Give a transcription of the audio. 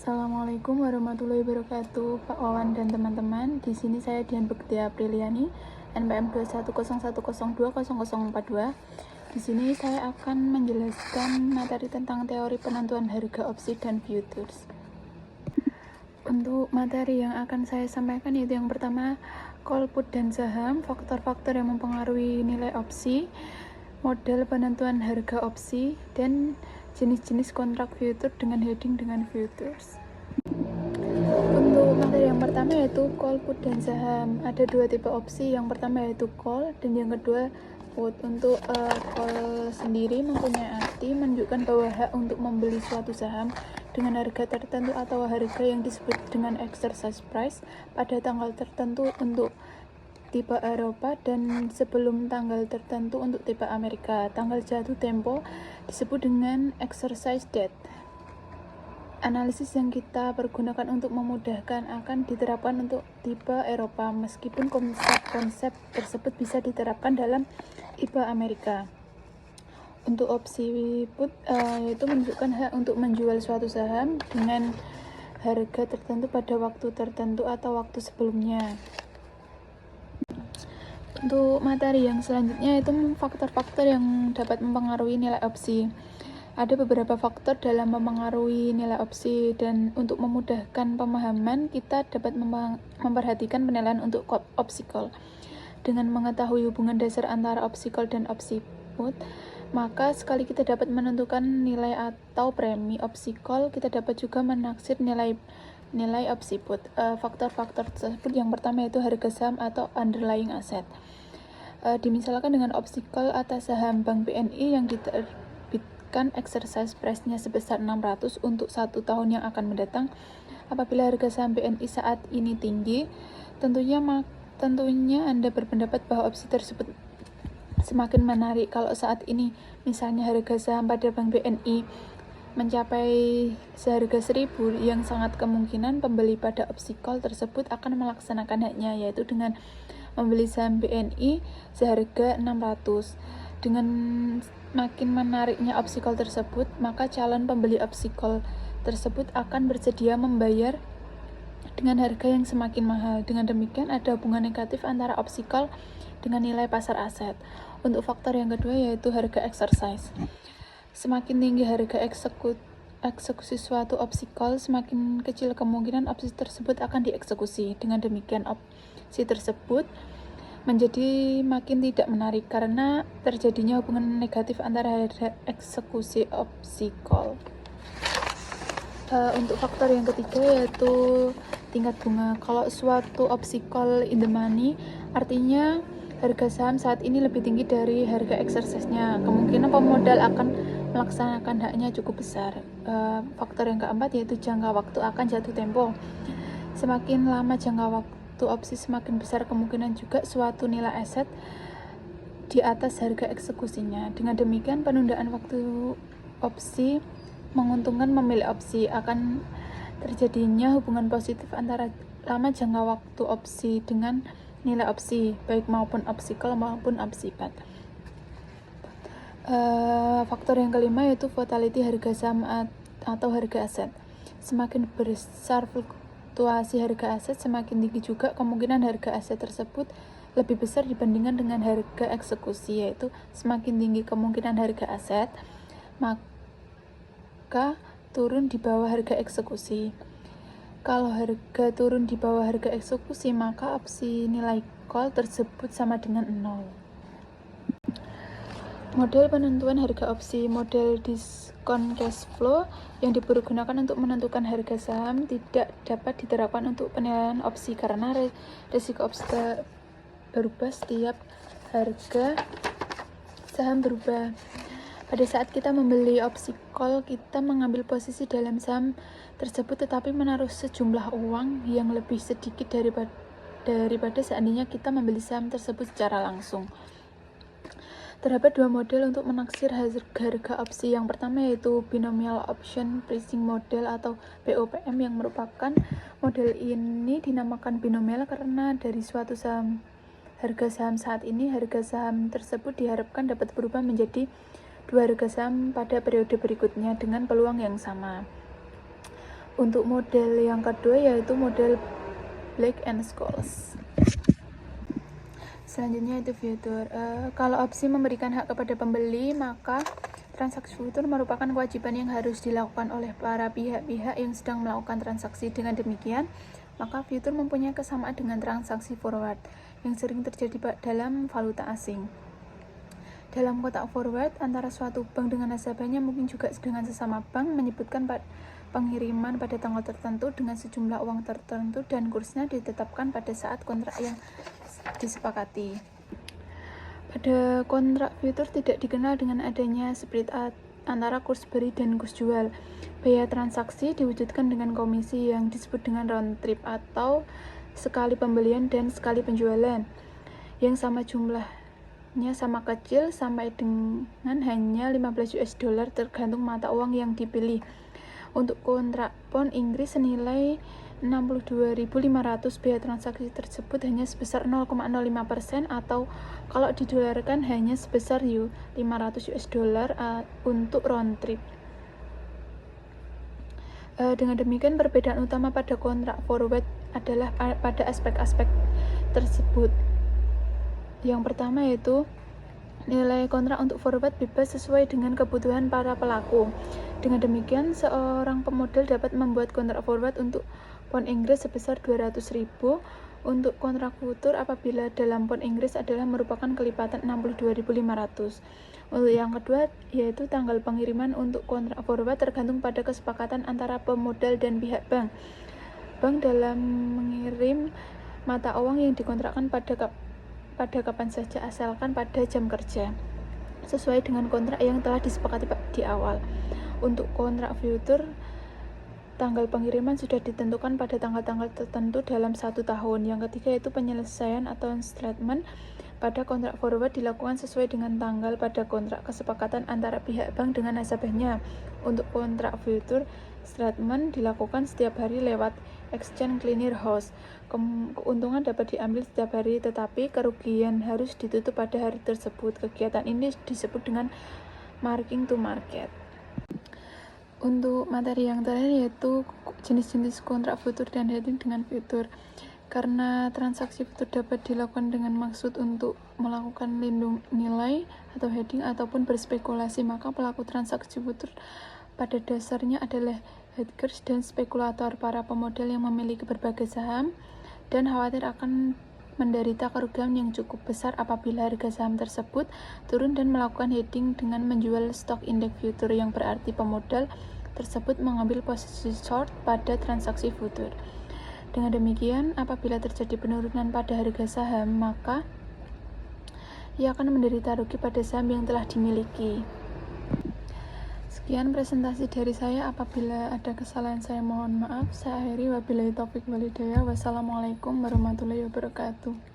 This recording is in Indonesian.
Assalamualaikum warahmatullahi wabarakatuh, Pak Wawan dan teman-teman. Di sini saya Dian Bekti Apriliani, NPM 21010200042. Di sini saya akan menjelaskan materi tentang teori penentuan harga opsi dan futures. Untuk materi yang akan saya sampaikan yaitu yang pertama, call put dan saham, faktor-faktor yang mempengaruhi nilai opsi, model penentuan harga opsi, dan jenis-jenis kontrak future dengan heading dengan futures. Untuk materi yang pertama yaitu call put dan saham. Ada dua tipe opsi. Yang pertama yaitu call dan yang kedua put. Untuk call sendiri mempunyai arti menunjukkan bahwa hak untuk membeli suatu saham dengan harga tertentu atau harga yang disebut dengan exercise price pada tanggal tertentu untuk tipe Eropa dan sebelum tanggal tertentu untuk tipe Amerika. Tanggal jatuh tempo disebut dengan exercise date. Analisis yang kita pergunakan untuk memudahkan akan diterapkan untuk tipe Eropa, meskipun konsep tersebut bisa diterapkan dalam tipe Amerika. Untuk opsi put yaitu menunjukkan hak untuk menjual suatu saham dengan harga tertentu pada waktu tertentu atau waktu sebelumnya. Untuk materi yang selanjutnya itu faktor-faktor yang dapat mempengaruhi nilai opsi. Ada beberapa faktor dalam mempengaruhi nilai opsi, dan untuk memudahkan pemahaman kita dapat memperhatikan penilaian untuk opsi call. Dengan mengetahui hubungan dasar antara opsi call dan opsi put, maka sekali kita dapat menentukan nilai atau premi opsi call, kita dapat juga menaksir nilai opsi put. Faktor-faktor tersebut yang pertama yaitu harga saham atau underlying asset. Dimisalkan dengan opsi call atas saham Bank BNI yang diterbitkan exercise price-nya sebesar 600 untuk 1 tahun yang akan mendatang. Apabila harga saham BNI saat ini tinggi, tentunya Anda berpendapat bahwa opsi tersebut semakin menarik. Kalau saat ini misalnya harga saham pada Bank BNI mencapai seharga 1000, yang sangat kemungkinan pembeli pada opsi call tersebut akan melaksanakan haknya, yaitu dengan membeli saham BNI seharga 600. Dengan makin menariknya opsi call tersebut, maka calon pembeli opsi call tersebut akan bersedia membayar dengan harga yang semakin mahal. Dengan demikian ada hubungan negatif antara opsi call dengan nilai pasar aset. Untuk faktor yang kedua yaitu harga exercise. Semakin tinggi harga eksekusi suatu opsi call, semakin kecil kemungkinan opsi tersebut akan dieksekusi. Dengan demikian opsi tersebut menjadi makin tidak menarik karena terjadinya hubungan negatif antara harga eksekusi opsi call. Untuk faktor yang ketiga yaitu tingkat bunga. Kalau suatu opsi call in the money, artinya harga saham saat ini lebih tinggi dari harga exercise-nya. Kemungkinan pemodal akan melaksanakan haknya cukup besar. Faktor yang keempat yaitu jangka waktu akan jatuh tempo. Semakin lama jangka waktu opsi, semakin besar kemungkinan juga suatu nilai aset di atas harga eksekusinya. Dengan demikian penundaan waktu opsi menguntungkan pemilik opsi. Akan terjadinya hubungan positif antara lama jangka waktu opsi dengan nilai opsi, baik maupun opsi call maupun opsi put. Faktor yang kelima yaitu volatility harga saham atau harga aset. Semakin besar fluktuasi harga aset, semakin tinggi juga kemungkinan harga aset tersebut lebih besar dibandingkan dengan harga eksekusi, yaitu semakin tinggi kemungkinan harga aset, maka turun di bawah harga eksekusi. Kalau harga turun di bawah harga eksekusi, maka opsi nilai call tersebut sama dengan 0. Model penentuan harga opsi. Model diskon cash flow yang dipergunakan untuk menentukan harga saham tidak dapat diterapkan untuk penilaian opsi karena risiko opsi berubah setiap harga saham berubah. Pada saat kita membeli opsi call, kita mengambil posisi dalam saham tersebut tetapi menaruh sejumlah uang yang lebih sedikit daripada seandainya kita membeli saham tersebut secara langsung. Terdapat dua model untuk menaksir harga opsi. Yang pertama yaitu binomial option pricing model atau BOPM, yang merupakan model ini dinamakan binomial karena dari suatu harga saham saat ini, harga saham tersebut diharapkan dapat berubah menjadi dua harga saham pada periode berikutnya dengan peluang yang sama. Untuk model yang kedua yaitu model Black and Scholes. Selanjutnya itu future. Kalau opsi memberikan hak kepada pembeli, maka transaksi future merupakan kewajiban yang harus dilakukan oleh para pihak-pihak yang sedang melakukan transaksi. Dengan demikian, maka future mempunyai kesamaan dengan transaksi forward yang sering terjadi dalam valuta asing. Dalam kotak forward antara suatu bank dengan nasabahnya mungkin juga dengan sesama bank menyebutkan pengiriman pada tanggal tertentu dengan sejumlah uang tertentu dan kursnya ditetapkan pada saat kontrak yang disepakati. Pada kontrak future tidak dikenal dengan adanya spread antara kurs beli dan kurs jual. Biaya transaksi diwujudkan dengan komisi yang disebut dengan round trip atau sekali pembelian dan sekali penjualan yang sama jumlahnya sama kecil sampai dengan hanya 15 US dollar tergantung mata uang yang dipilih. Untuk kontrak pound Inggris senilai 62.500, biaya transaksi tersebut hanya sebesar 0,05% atau kalau didolarkan hanya sebesar 500 US dollar untuk round trip. Dengan demikian perbedaan utama pada kontrak forward adalah pada aspek-aspek tersebut. Yang pertama yaitu nilai kontrak untuk forward bebas sesuai dengan kebutuhan para pelaku. Dengan demikian, seorang pemodal dapat membuat kontrak forward untuk pound Inggris sebesar 200.000 untuk kontrak future apabila dalam pound Inggris adalah merupakan kelipatan 62.500. Untuk yang kedua yaitu tanggal pengiriman untuk kontrak forward tergantung pada kesepakatan antara pemodal dan pihak bank. Bank dalam mengirim mata uang yang dikontrakkan pada kapan saja asalkan pada jam kerja sesuai dengan kontrak yang telah disepakati di awal. Untuk kontrak future, tanggal pengiriman sudah ditentukan pada tanggal-tanggal tertentu dalam 1 tahun. Yang ketiga yaitu penyelesaian atau settlement pada kontrak forward dilakukan sesuai dengan tanggal pada kontrak kesepakatan antara pihak bank dengan nasabahnya. Untuk kontrak future, settlement dilakukan setiap hari lewat exchange clearing house. Keuntungan dapat diambil setiap hari, tetapi kerugian harus ditutup pada hari tersebut. Kegiatan ini disebut dengan marking to market. Untuk materi yang terakhir yaitu jenis-jenis kontrak future dan hedging dengan future. Karena transaksi future dapat dilakukan dengan maksud untuk melakukan lindung nilai atau hedging ataupun berspekulasi, maka pelaku transaksi future pada dasarnya adalah hedgers dan spekulator, para pemodal yang memiliki berbagai saham dan khawatir akan menderita kerugian yang cukup besar apabila harga saham tersebut turun dan melakukan hedging dengan menjual stok indeks future, yang berarti pemodal tersebut mengambil posisi short pada transaksi future. Dengan demikian, apabila terjadi penurunan pada harga saham, maka ia akan menderita rugi pada saham yang telah dimiliki. Sekian presentasi dari saya. Apabila ada kesalahan saya mohon maaf. Saya akhiri, wabillahi taufik wal hidayah. Wassalamualaikum warahmatullahi wabarakatuh.